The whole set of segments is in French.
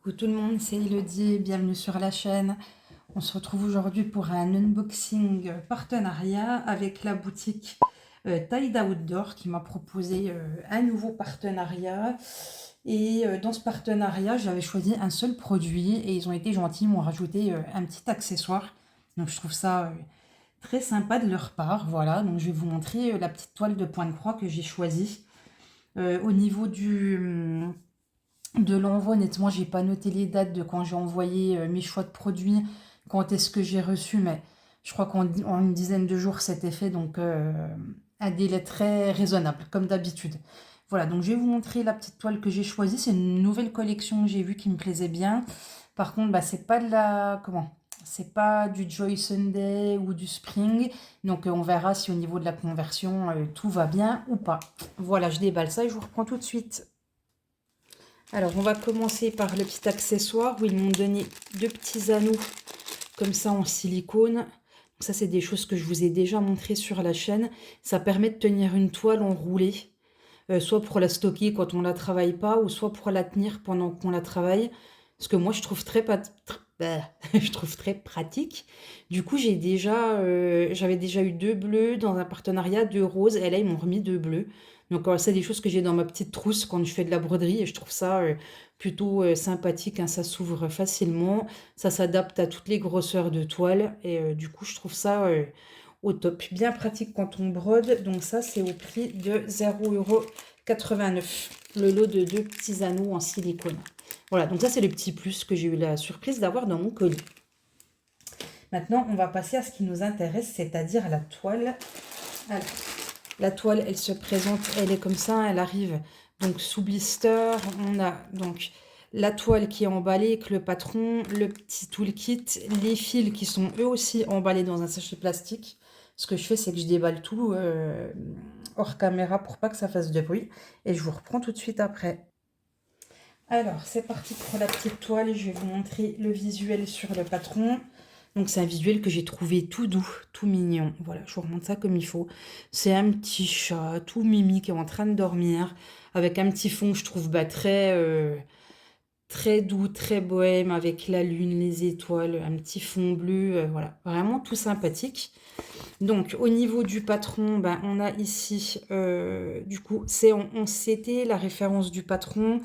Coucou tout le monde, c'est Elodie, bienvenue sur la chaîne. On se retrouve aujourd'hui pour un unboxing partenariat avec la boutique Tide Outdoor qui m'a proposé un nouveau partenariat. Et dans ce partenariat, j'avais choisi un seul produit et ils ont été gentils, ils m'ont rajouté un petit accessoire. Donc je trouve ça très sympa de leur part. Voilà, donc je vais vous montrer la petite toile de point de croix que j'ai choisie. Au niveau de l'envoi, honnêtement, j'ai pas noté les dates de quand j'ai envoyé mes choix de produits, quand est-ce que j'ai reçu, mais je crois qu'en une dizaine de jours, c'était fait, donc un délai très raisonnable, comme d'habitude. Voilà, donc je vais vous montrer la petite toile que j'ai choisie. C'est une nouvelle collection que j'ai vue qui me plaisait bien. Par contre, bah, c'est pas de la... Comment? C'est pas du Joy Sunday ou du Spring. Donc on verra si au niveau de la conversion, tout va bien ou pas. Voilà, je déballe ça et je vous reprends tout de suite. Alors, on va commencer par le petit accessoire où ils m'ont donné deux petits anneaux comme ça en silicone. Donc ça, c'est des choses que je vous ai déjà montrées sur la chaîne. Ça permet de tenir une toile enroulée, soit pour la stocker quand on la travaille pas, ou soit pour la tenir pendant qu'on la travaille. Ce que moi, je trouve je trouve très pratique. Du coup, j'avais déjà eu deux bleus dans un partenariat, deux roses, et là, ils m'ont remis deux bleus. Donc, c'est des choses que j'ai dans ma petite trousse quand je fais de la broderie, et je trouve ça plutôt sympathique, hein. Ça s'ouvre facilement, ça s'adapte à toutes les grosseurs de toile, et du coup, je trouve ça au top. Bien pratique quand on brode, donc ça, c'est au prix de 0,89 €. Le lot de deux petits anneaux en silicone. Voilà, donc ça, c'est le petit plus que j'ai eu la surprise d'avoir dans mon colis. Maintenant, on va passer à ce qui nous intéresse, c'est-à-dire la toile. Alors, la toile, elle se présente, elle est comme ça, elle arrive donc sous blister. On a donc la toile qui est emballée avec le patron, le petit toolkit, les fils qui sont eux aussi emballés dans un sachet plastique. Ce que je fais, c'est que je déballe tout hors caméra pour pas que ça fasse de bruit. Et je vous reprends tout de suite après. Alors, c'est parti pour la petite toile. Je vais vous montrer le visuel sur le patron. Donc, c'est un visuel que j'ai trouvé tout doux, tout mignon. Voilà, je vous remonte ça comme il faut. C'est un petit chat tout mimi qui est en train de dormir avec un petit fond que je trouve très doux, très bohème avec la lune, les étoiles, un petit fond bleu. Voilà, vraiment tout sympathique. Donc, au niveau du patron, ben, on a ici, du coup, c'était la référence du patron.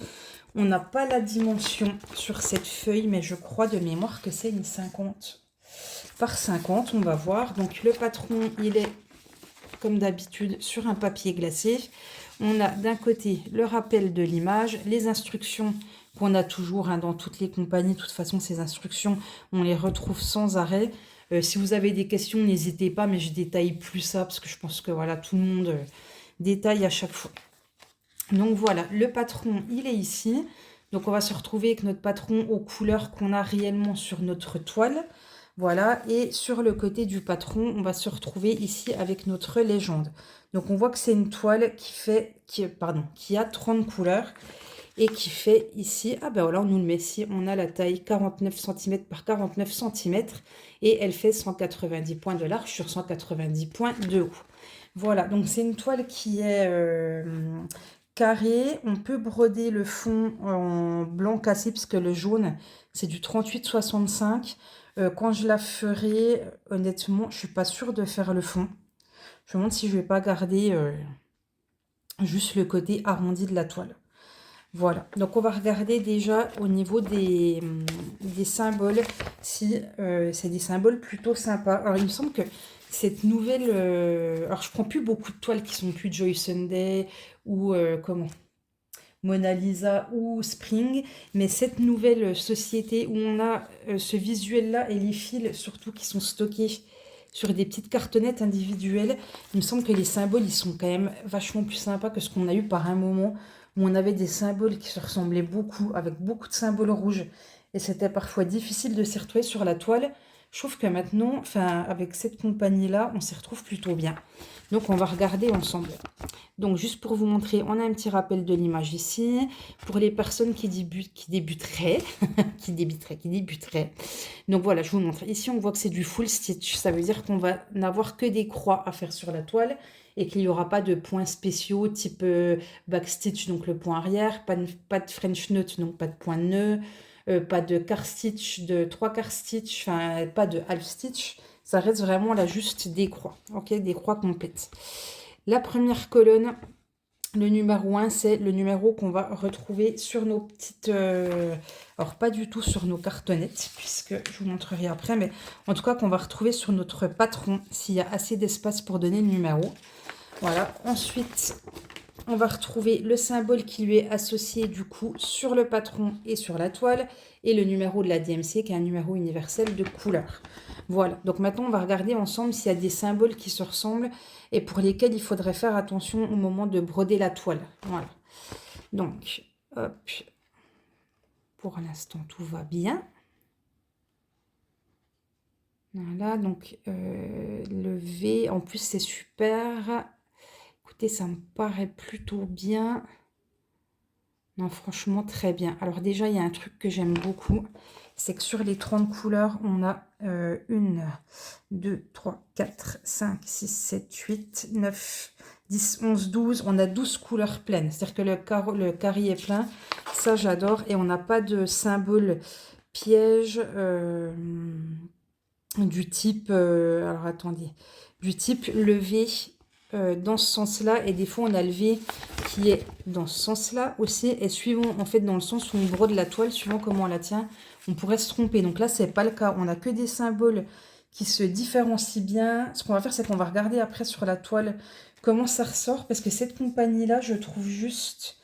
On n'a pas la dimension sur cette feuille, mais je crois de mémoire que c'est une 50 par 50. On va voir. Donc, le patron, il est, comme d'habitude, sur un papier glacé. On a d'un côté le rappel de l'image, les instructions qu'on a toujours hein, dans toutes les compagnies. De toute façon, ces instructions, on les retrouve sans arrêt. Si vous avez des questions, n'hésitez pas, mais je détaille plus ça parce que je pense que voilà, tout le monde détaille à chaque fois. Donc voilà, le patron, il est ici. Donc on va se retrouver avec notre patron aux couleurs qu'on a réellement sur notre toile. Voilà, et sur le côté du patron, on va se retrouver ici avec notre légende. Donc on voit que c'est une toile qui a 30 couleurs et qui fait ici, ah ben voilà, on nous le met ici, on a la taille 49 cm par 49 cm et elle fait 190 points de large sur 190 points de haut. Voilà, donc c'est une toile qui est carré. On peut broder le fond en blanc cassé parce que le jaune, c'est du 38-65. Quand je la ferai, honnêtement, je suis pas sûre de faire le fond. Je me demande si je vais pas garder juste le côté arrondi de la toile. Voilà, donc on va regarder déjà au niveau des symboles, si c'est des symboles plutôt sympas. Alors il me semble que cette nouvelle... alors je prends plus beaucoup de toiles qui sont plus Joy Sunday ou Mona Lisa ou Spring, mais cette nouvelle société où on a ce visuel-là et les fils surtout qui sont stockés sur des petites cartonnettes individuelles, il me semble que les symboles, ils sont quand même vachement plus sympas que ce qu'on a eu par un moment où on avait des symboles qui se ressemblaient beaucoup, avec beaucoup de symboles rouges, et c'était parfois difficile de s'y retrouver sur la toile. Je trouve que maintenant, enfin, avec cette compagnie-là, on s'y retrouve plutôt bien. Donc, on va regarder ensemble. Donc, juste pour vous montrer, on a un petit rappel de l'image ici. Pour les personnes qui débuteraient, qui débuteraient. Donc, voilà, je vous montre. Ici, on voit que c'est du full stitch. Ça veut dire qu'on va n'avoir que des croix à faire sur la toile et qu'il n'y aura pas de points spéciaux type backstitch, donc le point arrière, pas de French knot, donc pas de point de nœud, pas de quart stitch, de 3/4 stitch, enfin pas de half stitch. Ça reste vraiment là juste des croix, ok, des croix complètes. La première colonne, le numéro 1, c'est le numéro qu'on va retrouver sur nos petites... alors, pas du tout sur nos cartonnettes, puisque je vous montrerai après, mais en tout cas qu'on va retrouver sur notre patron, s'il y a assez d'espace pour donner le numéro. Voilà. Ensuite, on va retrouver le symbole qui lui est associé, du coup, sur le patron et sur la toile, et le numéro de la DMC, qui est un numéro universel de couleur. Voilà, donc maintenant on va regarder ensemble s'il y a des symboles qui se ressemblent et pour lesquels il faudrait faire attention au moment de broder la toile. Voilà, donc hop, pour l'instant tout va bien. Voilà, donc le V, en plus c'est super. Écoutez, ça me paraît plutôt bien. Non, franchement, très bien. Alors déjà, il y a un truc que j'aime beaucoup, c'est que sur les 30 couleurs, on a 1, 2, 3, 4, 5, 6, 7, 8, 9, 10, 11, 12. On a 12 couleurs pleines. C'est-à-dire que le carré est plein. Ça, j'adore. Et on n'a pas de symbole piège du type... alors, attendez. Du type levé dans ce sens-là, et des fois on a le V qui est dans ce sens-là aussi, et suivant en fait dans le sens où on brode la toile, suivant comment on la tient, on pourrait se tromper. Donc là c'est pas le cas, on a que des symboles qui se différencient bien. Ce qu'on va faire, c'est qu'on va regarder après sur la toile comment ça ressort, parce que cette compagnie-là, je trouve juste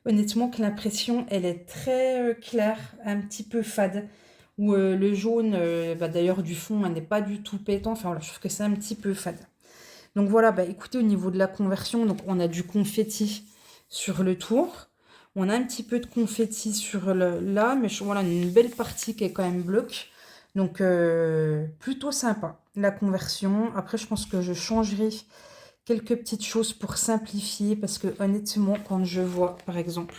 honnêtement que l'impression elle est très claire, un petit peu fade, où le jaune d'ailleurs du fond elle n'est pas du tout pétant, enfin voilà, je trouve que c'est un petit peu fade. Donc voilà, bah écoutez, au niveau de la conversion, donc on a du confetti sur le tour. On a un petit peu de confetti sur là, mais voilà, une belle partie qui est quand même bloc. Donc plutôt sympa, la conversion. Après, je pense que je changerai quelques petites choses pour simplifier, parce que honnêtement, quand je vois, par exemple,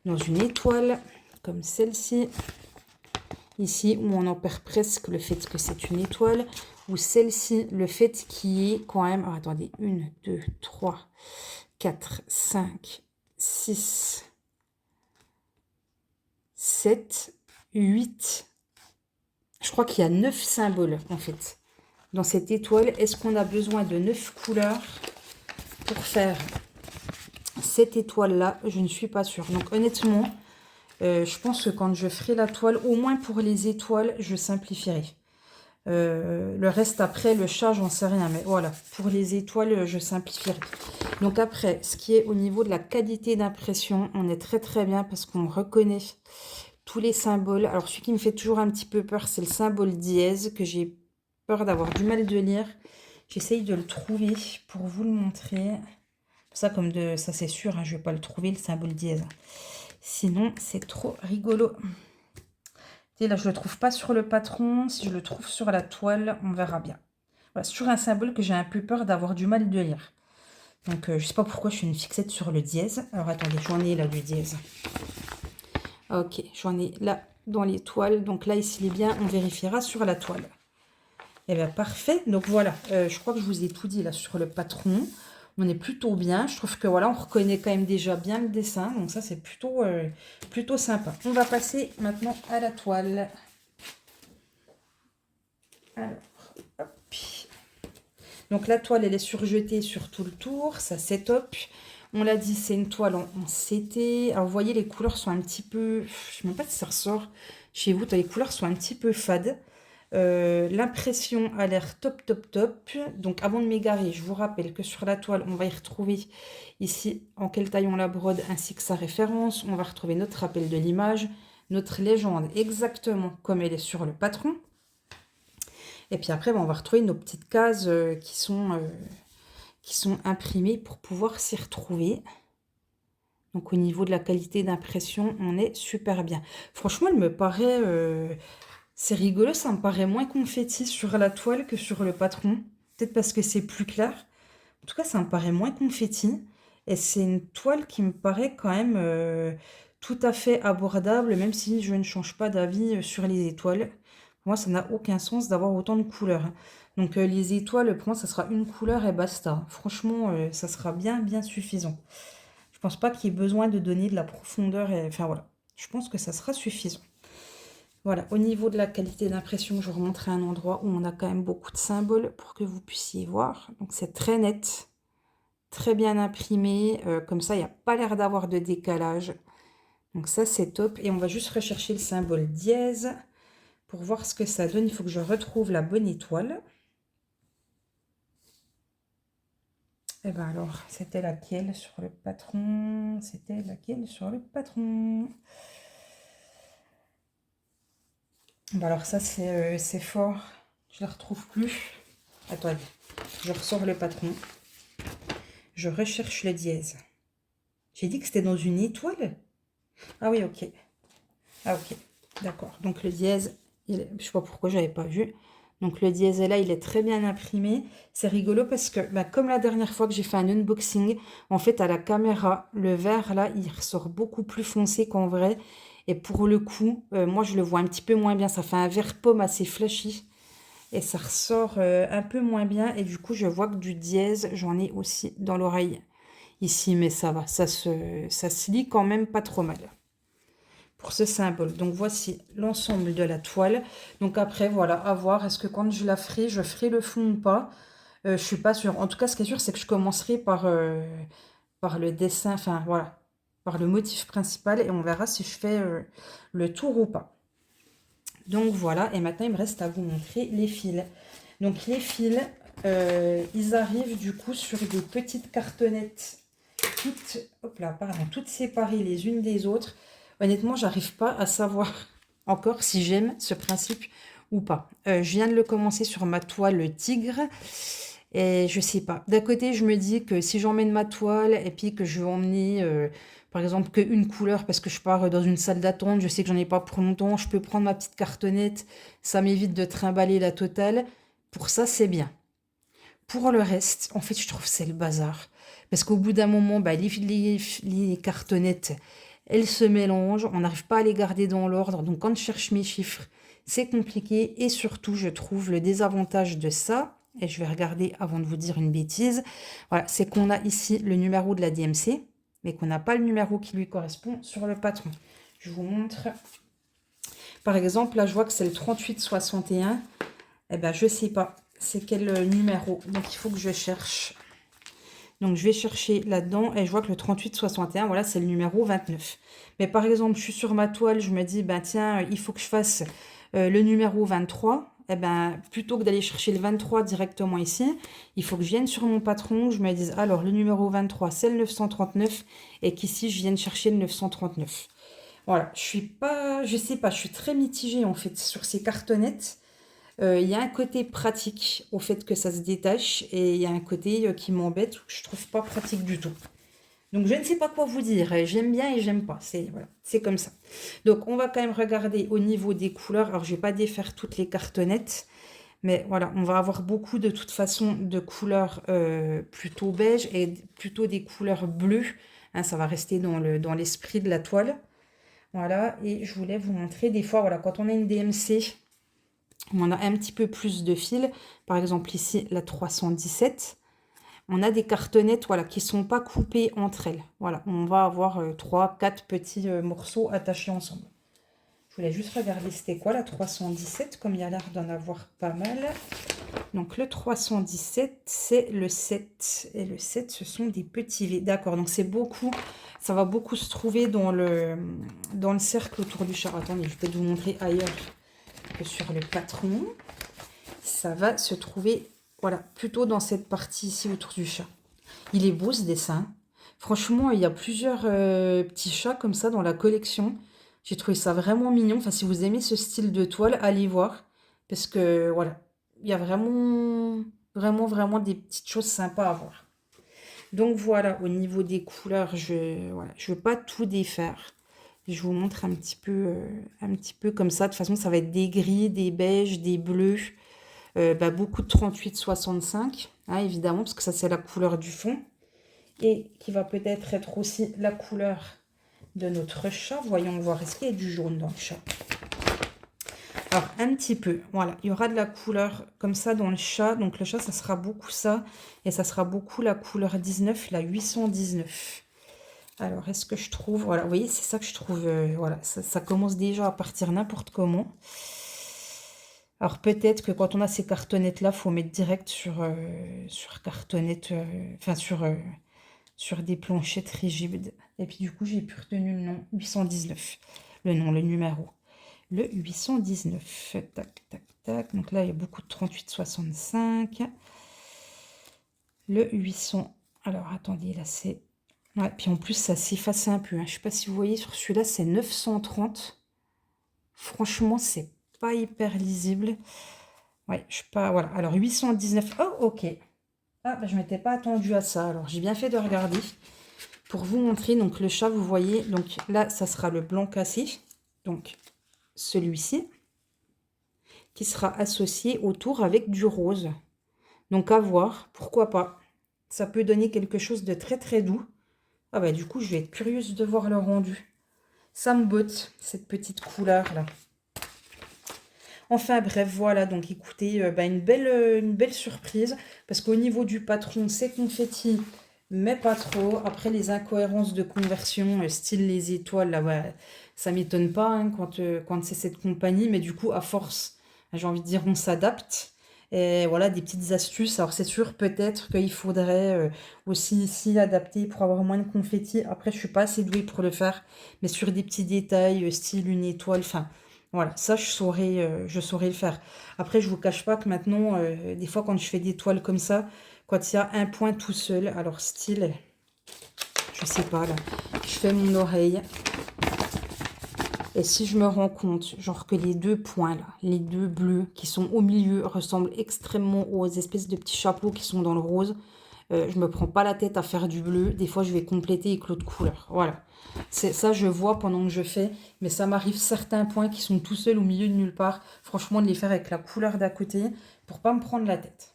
dans une étoile comme celle-ci, ici, où on en perd presque le fait que c'est une étoile, ou celle-ci, le fait qui est quand même... Alors, attendez, 1, 2, 3, 4, 5, 6, 7, 8. Je crois qu'il y a 9 symboles, en fait, dans cette étoile. Est-ce qu'on a besoin de 9 couleurs pour faire cette étoile-là? Je ne suis pas sûre. Donc, honnêtement, je pense que quand je ferai la toile, au moins pour les étoiles, je simplifierai. Le reste après, le chat, j'en sais rien. Mais voilà, pour les étoiles, je simplifierai. Donc après, ce qui est au niveau de la qualité d'impression, on est très très bien parce qu'on reconnaît tous les symboles. Alors celui qui me fait toujours un petit peu peur, c'est le symbole dièse, que j'ai peur d'avoir du mal de lire. J'essaye de le trouver pour vous le montrer. Ça, comme de ça c'est sûr, hein, je ne vais pas le trouver, le symbole dièse. Sinon, c'est trop rigolo. Et là, je ne le trouve pas sur le patron. Si je le trouve sur la toile, on verra bien. Voilà, c'est toujours un symbole que j'ai un peu peur d'avoir du mal de lire. Donc, je ne sais pas pourquoi je suis une fixette sur le dièse. Alors, attendez, j'en ai là du dièse. Ok, j'en ai là dans les toiles. Donc là, ici, il est bien. On vérifiera sur la toile. Eh bien, parfait. Donc, voilà. Je crois que je vous ai tout dit là sur le patron. On est plutôt bien. Je trouve que voilà, on reconnaît quand même déjà bien le dessin. Donc ça, c'est plutôt sympa. On va passer maintenant à la toile. Alors, hop. Donc la toile, elle est surjetée sur tout le tour. Ça, c'est top. On l'a dit, c'est une toile en CT. Alors, vous voyez, les couleurs sont un petit peu... Je ne sais même pas si ça ressort chez vous. Les couleurs sont un petit peu fades. L'impression a l'air top, top, top. Donc, avant de m'égarer, je vous rappelle que sur la toile, on va y retrouver ici en quelle taille on la brode, ainsi que sa référence. On va retrouver notre rappel de l'image, notre légende exactement comme elle est sur le patron. Et puis après, on va retrouver nos petites cases qui sont imprimées pour pouvoir s'y retrouver. Donc, au niveau de la qualité d'impression, on est super bien. Franchement, elle me paraît... c'est rigolo, ça me paraît moins confetti sur la toile que sur le patron. Peut-être parce que c'est plus clair. En tout cas, ça me paraît moins confetti. Et c'est une toile qui me paraît quand même tout à fait abordable, même si je ne change pas d'avis sur les étoiles. Pour moi, ça n'a aucun sens d'avoir autant de couleurs. Donc, les étoiles, pour moi, ça sera une couleur et basta. Franchement, ça sera bien, bien suffisant. Je pense pas qu'il y ait besoin de donner de la profondeur. Enfin, voilà. Je pense que ça sera suffisant. Voilà, au niveau de la qualité d'impression, je vous remonterai un endroit où on a quand même beaucoup de symboles pour que vous puissiez voir. Donc c'est très net, très bien imprimé. Comme ça, il n'y a pas l'air d'avoir de décalage. Donc ça, c'est top. Et on va juste rechercher le symbole dièse pour voir ce que ça donne. Il faut que je retrouve la bonne étoile. Et bien alors, c'était laquelle sur le patron? C'était laquelle sur le patron? Ben alors ça, c'est fort. Je la retrouve plus. Attendez, je ressors le patron. Je recherche le dièse. J'ai dit que c'était dans une étoile? Ah oui, ok. Ah ok, d'accord. Donc le dièse, je ne sais pas pourquoi je n'avais pas vu. Donc le dièse est là, il est très bien imprimé. C'est rigolo parce que, bah, comme la dernière fois que j'ai fait un unboxing, en fait à la caméra, le vert là, il ressort beaucoup plus foncé qu'en vrai. Et pour le coup, moi je le vois un petit peu moins bien. Ça fait un vert pomme assez flashy. Et ça ressort un peu moins bien. Et du coup, je vois que du dièse, j'en ai aussi dans l'oreille ici. Mais ça va, ça se lit quand même pas trop mal pour ce symbole. Donc voici l'ensemble de la toile. Donc après, voilà, à voir. Est-ce que quand je la ferai, je ferai le fond ou pas? Je suis pas sûre. En tout cas, ce qui est sûr, c'est que je commencerai par le dessin, enfin voilà, par le motif principal. Et on verra si je fais le tour ou pas. Donc voilà, et maintenant il me reste à vous montrer les fils. Donc les fils, ils arrivent du coup sur des petites cartonnettes toutes, hop là, pardon, toutes séparées les unes des autres. Honnêtement, j'arrive pas à savoir encore si j'aime ce principe ou pas. Je viens de le commencer sur ma toile tigre et je sais pas. D'un côté, je me dis que si j'emmène ma toile et puis que je vais emmener par exemple qu'une couleur parce que je pars dans une salle d'attente, je sais que j'en ai pas pour longtemps, je peux prendre ma petite cartonnette, ça m'évite de trimballer la totale. Pour ça, c'est bien. Pour le reste, en fait, je trouve que c'est le bazar. Parce qu'au bout d'un moment, bah, les cartonnettes, elles se mélangent, on n'arrive pas à les garder dans l'ordre. Donc quand je cherche mes chiffres, c'est compliqué. Et surtout, je trouve le désavantage de ça, et je vais regarder avant de vous dire une bêtise, voilà, c'est qu'on a ici le numéro de la DMC, mais qu'on n'a pas le numéro qui lui correspond sur le patron. Je vous montre. Par exemple, là, je vois que c'est le 3861. Eh bien, je ne sais pas c'est quel numéro. Donc, il faut que je cherche. Donc, je vais chercher là-dedans et je vois que le 3861, voilà, c'est le numéro 29. Mais par exemple, je suis sur ma toile, je me dis, ben tiens, il faut que je fasse le numéro 23. Eh ben, plutôt que d'aller chercher le 23 directement ici, il faut que je vienne sur mon patron, je me dise, alors, le numéro 23, c'est le 939 et qu'ici, je vienne chercher le 939. Voilà, je sais pas, je suis très mitigée en fait sur ces cartonnettes. Il y a un côté pratique au fait que ça se détache et il y a un côté qui m'embête ou que je trouve pas pratique du tout. Donc je ne sais pas quoi vous dire, j'aime bien et j'aime pas, voilà, c'est comme ça. Donc on va quand même regarder au niveau des couleurs, alors je vais pas défaire toutes les cartonnettes, mais voilà, on va avoir beaucoup de toute façon de couleurs plutôt beige et plutôt des couleurs bleues, hein, ça va rester dans l'esprit de la toile. Voilà, et je voulais vous montrer des fois, voilà, quand on a une DMC, on a un petit peu plus de fils. Par exemple, ici, la 317. On a des cartonnettes voilà, qui ne sont pas coupées entre elles. Voilà, on va avoir 3-4 petits morceaux attachés ensemble. Je voulais juste regarder c'était quoi la 317, comme il y a l'air d'en avoir pas mal. Donc le 317, c'est le 7. Et le 7, ce sont des petits V. D'accord, donc c'est beaucoup, ça va beaucoup se trouver dans le cercle autour du char. Attendez, je vais peut-être vous montrer ailleurs que sur le patron. Ça va se trouver, voilà, plutôt dans cette partie ici autour du chat. Il est beau ce dessin. Franchement, il y a plusieurs petits chats comme ça dans la collection. J'ai trouvé ça vraiment mignon. Enfin, si vous aimez ce style de toile, allez voir. Parce que, voilà, il y a vraiment, vraiment, vraiment des petites choses sympas à voir. Donc, voilà, au niveau des couleurs, je veux pas tout défaire. Je vous montre un petit peu comme ça. De toute façon, ça va être des gris, des beiges, des bleus. Beaucoup de 38-65, hein, évidemment, parce que ça, c'est la couleur du fond. Et qui va peut-être être aussi la couleur de notre chat. Voyons voir, est-ce qu'il y a du jaune dans le chat? Alors, un petit peu, voilà. Il y aura de la couleur comme ça dans le chat. Donc, le chat, ça sera beaucoup ça. Et ça sera beaucoup la couleur 19, la 819. Alors, est-ce que je trouve... Voilà, vous voyez, c'est ça que je trouve... voilà, ça commence déjà à partir n'importe comment. Alors, peut-être que quand on a ces cartonnettes-là, il faut mettre direct sur cartonnette... Enfin, sur des planchettes rigides. Et puis, du coup, j'ai plus retenu le nom. 819. Le nom, le numéro. Le 819. Tac, tac, tac. Donc là, il y a beaucoup de 38,65. Le 800... Alors, attendez, là, c'est... Ouais, puis en plus, ça s'efface un peu. Hein. Je sais pas si vous voyez, sur celui-là, c'est 930. Franchement, c'est pas hyper lisible. Ouais, je sais pas... Voilà. Alors, 819. Oh, ok. Ah, bah, je m'étais pas attendue à ça. Alors, j'ai bien fait de regarder. Pour vous montrer, donc, le chat, vous voyez. Donc, là, ça sera le blanc cassé. Donc, celui-ci. Qui sera associé autour avec du rose. Donc, à voir. Pourquoi pas. Ça peut donner quelque chose de très, très doux. Ah bah du coup, je vais être curieuse de voir le rendu. Ça me botte, cette petite couleur-là. Enfin bref, voilà, donc écoutez, bah, une belle surprise. Parce qu'au niveau du patron, c'est confetti, mais pas trop. Après, les incohérences de conversion, style les étoiles, là, ouais, ça m'étonne pas hein, quand c'est cette compagnie. Mais du coup, à force, j'ai envie de dire, on s'adapte. Et voilà, des petites astuces. Alors, c'est sûr, peut-être qu'il faudrait aussi s'y adapter pour avoir moins de confetti. Après, je suis pas assez douée pour le faire. Mais sur des petits détails, style une étoile, enfin... Voilà, ça, je saurais le faire. Après, je vous cache pas que maintenant, des fois, quand je fais des toiles comme ça, quand il y a un point tout seul, alors style, je sais pas, là, je fais mon oreille. Et si je me rends compte, genre que les deux points, là, les deux bleus qui sont au milieu, ressemblent extrêmement aux espèces de petits chapeaux qui sont dans le rose, je me prends pas la tête à faire du bleu. Des fois, je vais compléter avec l'autre couleur. Voilà. C'est ça, je vois pendant que je fais. Mais ça m'arrive certains points qui sont tout seuls au milieu de nulle part. Franchement, de les faire avec la couleur d'à côté pour pas me prendre la tête.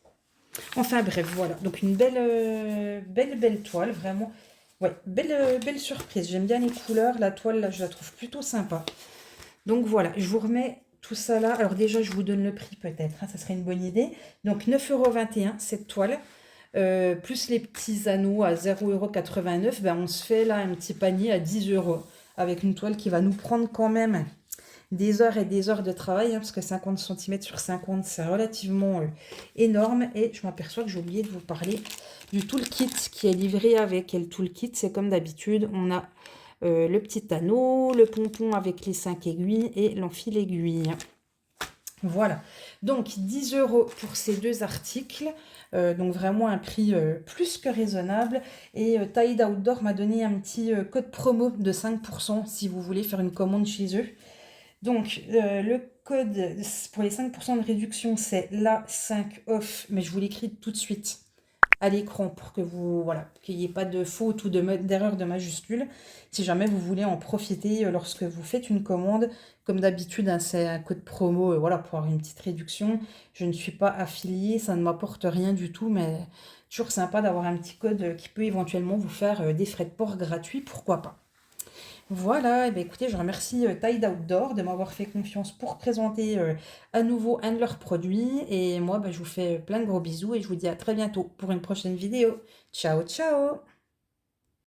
Enfin bref, voilà. Donc une belle toile, vraiment. Ouais, belle surprise. J'aime bien les couleurs. La toile, là, je la trouve plutôt sympa. Donc voilà, je vous remets tout ça là. Alors déjà, je vous donne le prix peut-être. Hein, ça serait une bonne idée. Donc 9,21 € cette toile. Plus les petits anneaux à 0,89 €, ben on se fait là un petit panier à 10 € avec une toile qui va nous prendre quand même des heures et des heures de travail, hein, parce que 50 cm sur 50, c'est relativement énorme. Et je m'aperçois que j'ai oublié de vous parler du toolkit qui est livré avec. Et le toolkit, c'est comme d'habitude, on a le petit anneau, le pompon avec les 5 aiguilles et l'enfil aiguille. Voilà, donc 10 € pour ces deux articles, donc vraiment un prix plus que raisonnable. Et Tide Outdoor m'a donné un petit code promo de 5% si vous voulez faire une commande chez eux. Donc le code pour les 5% de réduction, c'est la 5 off, mais je vous l'écris tout de suite à l'écran pour que vous, voilà, qu'il n'y ait pas de faute ou d'erreur de majuscule. Si jamais vous voulez en profiter lorsque vous faites une commande, comme d'habitude, hein, c'est un code promo, voilà, pour avoir une petite réduction. Je ne suis pas affiliée, ça ne m'apporte rien du tout, mais toujours sympa d'avoir un petit code qui peut éventuellement vous faire des frais de port gratuits, pourquoi pas. Voilà, et bien écoutez, je remercie Tide Outdoor de m'avoir fait confiance pour présenter à nouveau un de leurs produits. Et moi, je vous fais plein de gros bisous et je vous dis à très bientôt pour une prochaine vidéo. Ciao, ciao!